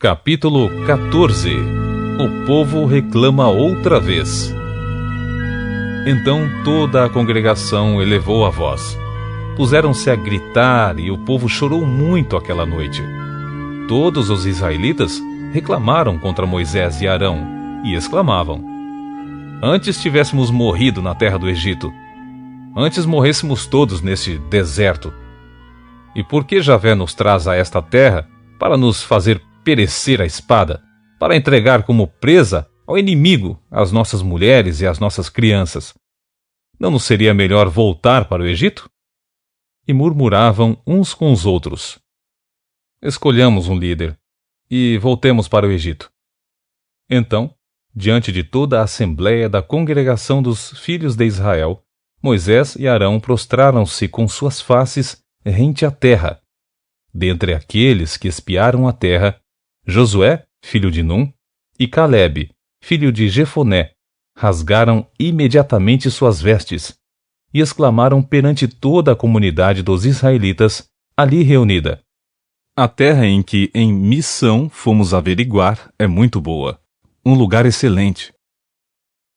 Capítulo 14. O povo reclama outra vez. Então toda a congregação elevou a voz. Puseram-se a gritar e o povo chorou muito aquela noite. Todos os israelitas reclamaram contra Moisés e Arão e exclamavam: Antes tivéssemos morrido na terra do Egito. Antes morrêssemos todos neste deserto. E por que Javé nos traz a esta terra para nos fazer perecer a espada, para entregar como presa ao inimigo as nossas mulheres e as nossas crianças? Não nos seria melhor voltar para o Egito? E murmuravam uns com os outros: Escolhamos um líder e voltemos para o Egito. Então, diante de toda a assembleia da congregação dos filhos de Israel, Moisés e Arão prostraram-se com suas faces rente à terra. Dentre aqueles que espiaram a terra, Josué, filho de Num, e Calebe, filho de Jefoné, rasgaram imediatamente suas vestes e exclamaram perante toda a comunidade dos israelitas ali reunida: A terra em que em missão fomos averiguar é muito boa, um lugar excelente.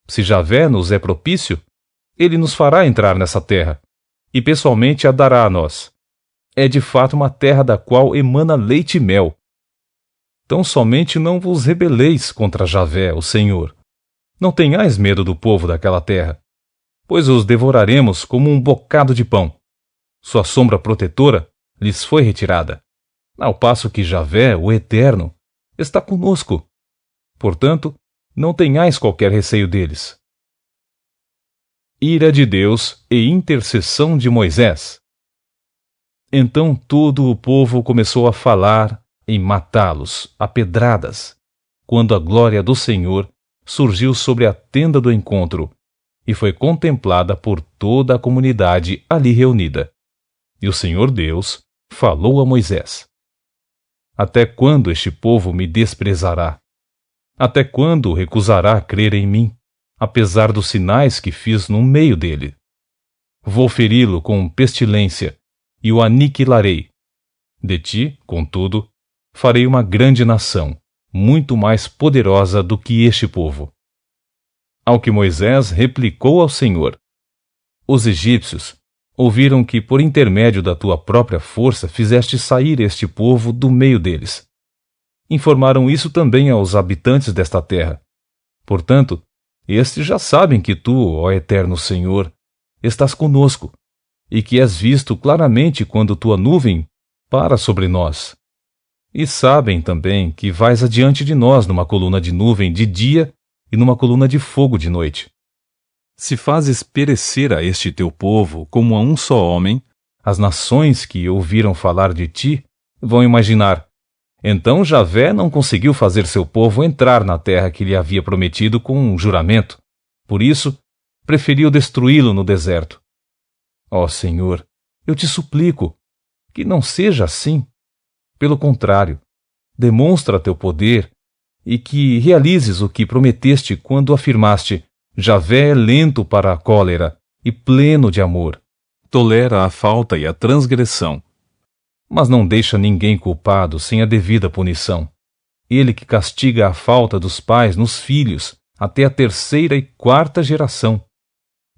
Se Javé nos é propício, ele nos fará entrar nessa terra, e pessoalmente a dará a nós. É de fato uma terra da qual emana leite e mel. Tão somente não vos rebeleis contra Javé, o Senhor. Não tenhais medo do povo daquela terra, pois os devoraremos como um bocado de pão. Sua sombra protetora lhes foi retirada, ao passo que Javé, o Eterno, está conosco. Portanto, não tenhais qualquer receio deles. Ira de Deus e intercessão de Moisés. Então todo o povo começou a falar em matá-los a pedradas, quando a glória do Senhor surgiu sobre a tenda do encontro e foi contemplada por toda a comunidade ali reunida. E o Senhor Deus falou a Moisés: Até quando este povo me desprezará? Até quando recusará crer em mim, apesar dos sinais que fiz no meio dele? Vou feri-lo com pestilência e o aniquilarei. De ti, contudo, farei uma grande nação, muito mais poderosa do que este povo. Ao que Moisés replicou ao Senhor: Os egípcios ouviram que por intermédio da tua própria força fizeste sair este povo do meio deles. Informaram isso também aos habitantes desta terra. Portanto, estes já sabem que tu, ó Eterno Senhor, estás conosco, e que és visto claramente quando tua nuvem para sobre nós. E sabem também que vais adiante de nós numa coluna de nuvem de dia e numa coluna de fogo de noite. Se fazes perecer a este teu povo como a um só homem, as nações que ouviram falar de ti vão imaginar: então Javé não conseguiu fazer seu povo entrar na terra que lhe havia prometido com um juramento. Por isso, preferiu destruí-lo no deserto. Ó Senhor, eu te suplico que não seja assim. Pelo contrário, demonstra teu poder e que realizes o que prometeste quando afirmaste: Javé é lento para a cólera e pleno de amor. Tolera a falta e a transgressão, mas não deixa ninguém culpado sem a devida punição. Ele que castiga a falta dos pais nos filhos até a 3ª e 4ª geração.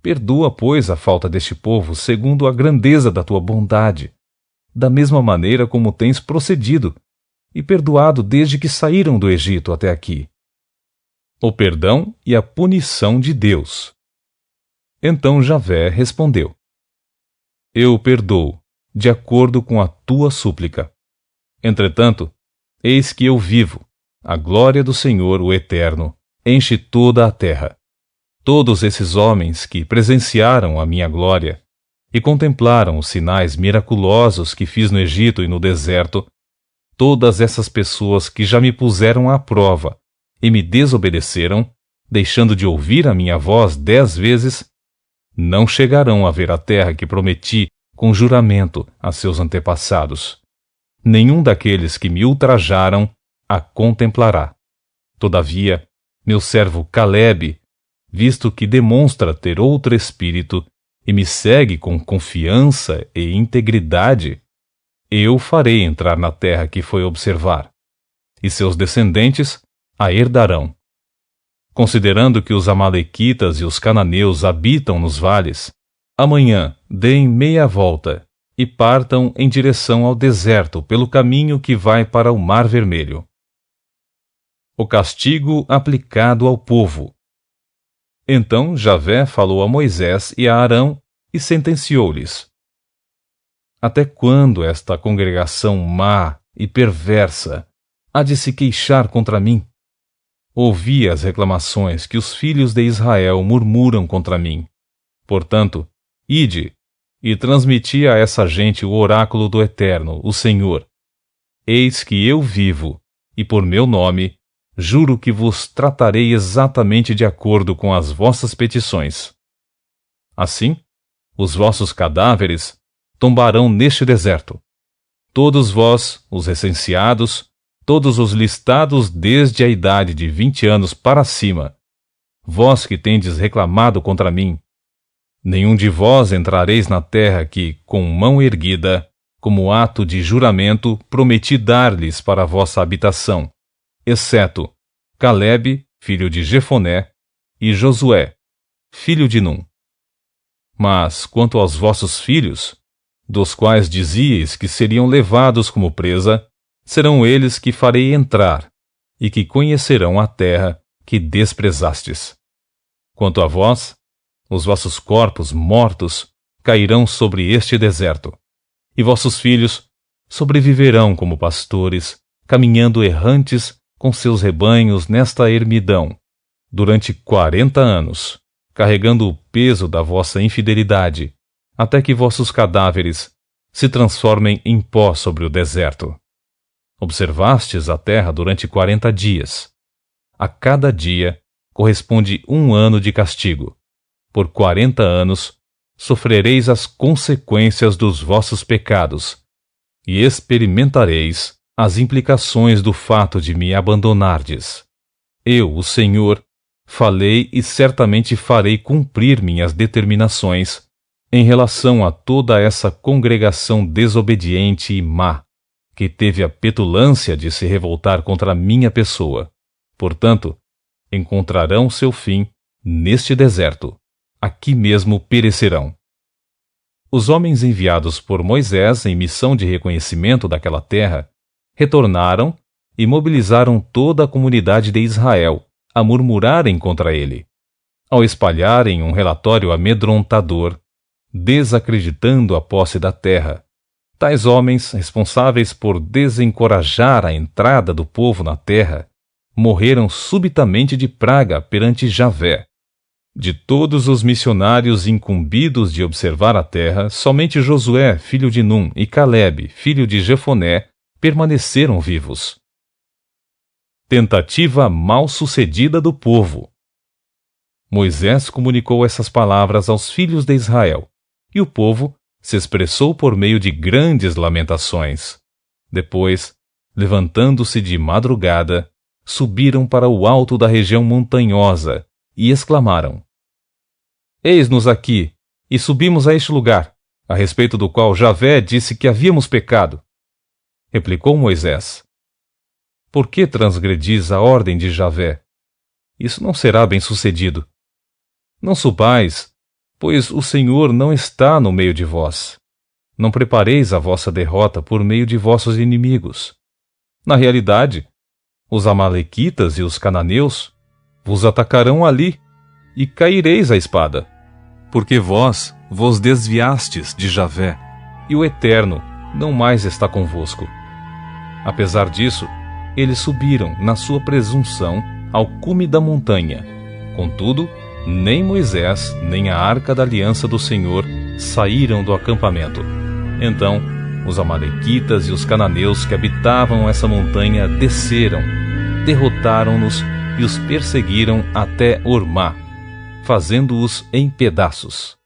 Perdoa, pois, a falta deste povo segundo a grandeza da tua bondade, da mesma maneira como tens procedido e perdoado desde que saíram do Egito até aqui. O perdão e a punição de Deus. Então Javé respondeu: Eu perdoo, de acordo com a tua súplica. Entretanto, eis que eu vivo, a glória do Senhor, o Eterno, enche toda a terra. Todos esses homens que presenciaram a minha glória e contemplaram os sinais miraculosos que fiz no Egito e no deserto, todas essas pessoas que já me puseram à prova e me desobedeceram, deixando de ouvir a minha voz 10 vezes, não chegarão a ver a terra que prometi com juramento a seus antepassados. Nenhum daqueles que me ultrajaram a contemplará. Todavia, meu servo Calebe, visto que demonstra ter outro espírito e me segue com confiança e integridade, eu farei entrar na terra que foi observar. e seus descendentes a herdarão. Considerando que os amalequitas e os cananeus habitam nos vales, amanhã deem meia volta e partam em direção ao deserto pelo caminho que vai para o Mar Vermelho. O castigo aplicado ao povo. Então Javé falou a Moisés e a Arão e sentenciou-lhes: Até quando esta congregação má e perversa há de se queixar contra mim? Ouvi as reclamações que os filhos de Israel murmuram contra mim. Portanto, ide e transmiti a essa gente o oráculo do Eterno, o Senhor. Eis que eu vivo, e por meu nome, juro que vos tratarei exatamente de acordo com as vossas petições. Assim, os vossos cadáveres tombarão neste deserto. Todos vós, os recenseados, todos os listados desde a idade de 20 anos para cima, vós que tendes reclamado contra mim, nenhum de vós entrareis na terra que, com mão erguida, como ato de juramento, prometi dar-lhes para a vossa habitação, exceto Calebe, filho de Jefoné, e Josué, filho de Num. Mas, quanto aos vossos filhos, dos quais dizíeis que seriam levados como presa, serão eles que farei entrar, e que conhecerão a terra que desprezastes. Quanto a vós, os vossos corpos mortos cairão sobre este deserto, e vossos filhos sobreviverão como pastores, caminhando errantes com seus rebanhos nesta ermidão, durante 40 anos, carregando o peso da vossa infidelidade, até que vossos cadáveres se transformem em pó sobre o deserto. Observastes a terra durante 40 dias. A cada dia corresponde 1 ano de castigo. Por 40 anos sofrereis as consequências dos vossos pecados, e experimentareis as implicações do fato de me abandonardes. Eu, o Senhor, falei e certamente farei cumprir minhas determinações em relação a toda essa congregação desobediente e má, que teve a petulância de se revoltar contra a minha pessoa. Portanto, encontrarão seu fim neste deserto. Aqui mesmo perecerão. Os homens enviados por Moisés em missão de reconhecimento daquela terra retornaram e mobilizaram toda a comunidade de Israel a murmurarem contra ele, ao espalharem um relatório amedrontador, desacreditando a posse da terra. Tais homens, responsáveis por desencorajar a entrada do povo na terra, morreram subitamente de praga perante Javé. De todos os missionários incumbidos de observar a terra, somente Josué, filho de Num, e Calebe, filho de Jefoné, permaneceram vivos. Tentativa mal-sucedida do povo. Moisés comunicou essas palavras aos filhos de Israel, e o povo se expressou por meio de grandes lamentações. Depois, levantando-se de madrugada, subiram para o alto da região montanhosa e exclamaram: Eis-nos aqui, e subimos a este lugar, a respeito do qual Javé disse que havíamos pecado. Replicou Moisés: Por que transgredis a ordem de Javé? Isso não será bem-sucedido. Não subais, pois o Senhor não está no meio de vós. Não prepareis a vossa derrota por meio de vossos inimigos. Na realidade, os amalequitas e os cananeus vos atacarão ali, e caireis à espada, porque vós vos desviastes de Javé, e o Eterno não mais está convosco. Apesar disso, eles subiram na sua presunção ao cume da montanha. Contudo, nem Moisés, nem a arca da aliança do Senhor saíram do acampamento. Então, os amalequitas e os cananeus que habitavam essa montanha desceram, derrotaram-nos e os perseguiram até Ormá, fazendo-os em pedaços.